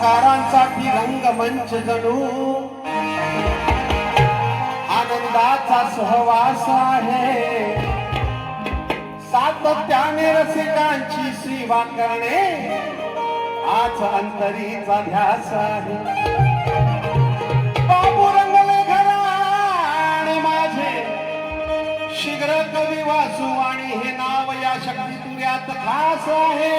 कलाकारांसाठी रंगमंच जणू आनंदाचा सहवास आहे. सातत्याने रसिकांची सेवा करणे आज अंतरीचा ध्यास आहे. बाबू रंगले घराणे माझे शीघ्र कवी वाचू आणि हे नाव या शक्तितुर्यात खास आहे.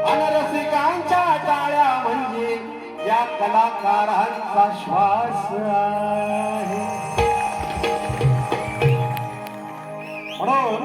अनरसिकांच्या टाळ्या म्हणजे या कलाकारांचा श्वास आहे. म्हणून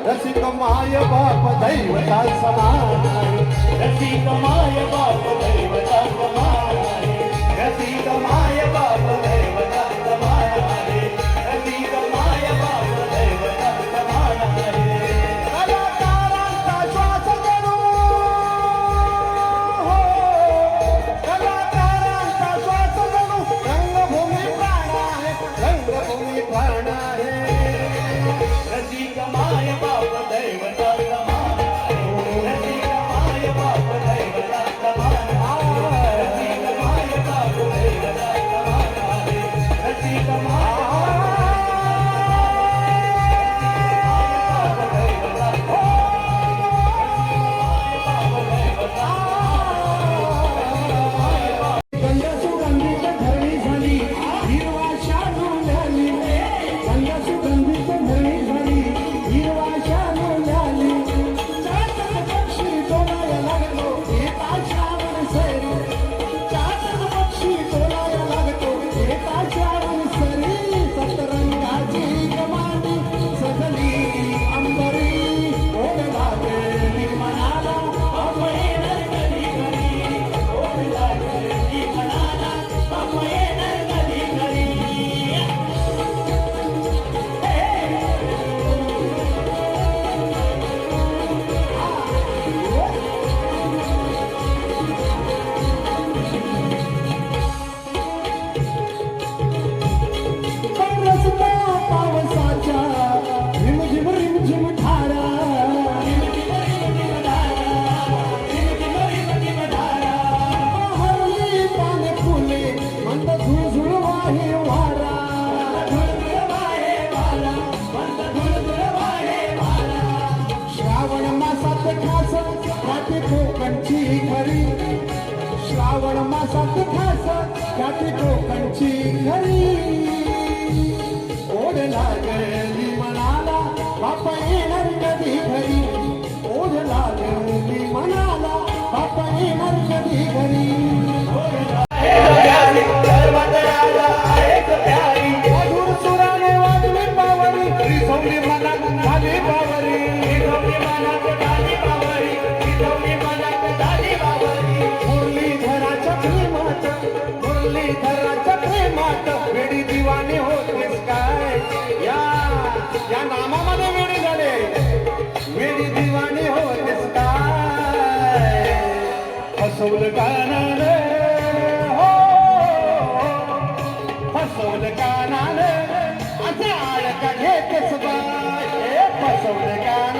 रसिक माय बाप दैवता समान. रसिक माय बाप दैवता समान. रसिक माय बाप दैवता समान. रसिक माय बाप दैवता समान. कलाकारांचा श्वास जणू कलाकारांचा श्वास जणू रंगभूमी प्राण आहे. रंगभूमी प्राण आहे. रसिक माय बाप दैवता समान. रसिक माय बाप दैवता समान. रसिक माय बाप दैवता समान. रसिक माय श्रावण मासात खास त्याची कोकणची घरी. ओढ लागली मनाला बाप येणार कधी घरी. ओढ लागली मनाला बाप येणार कधी घरी. मधुर सुराने वाजली पावरी. रिझवली मनात झाली पावरी. रिझवली मनात झाली पावरी. रिझवली मनात झाली पावरी. मुरलीधराच्या प्रेमात मुरलीधराच्या प्रेमात वेडी दिवाने होतेस काय. या नामामध्ये वेडी झाले. वेडी दिवाने होतेस काय. फसवलं कानाने हो फसवलं कानाने आता आळ का घेतेस बाय. फसवलं कानाने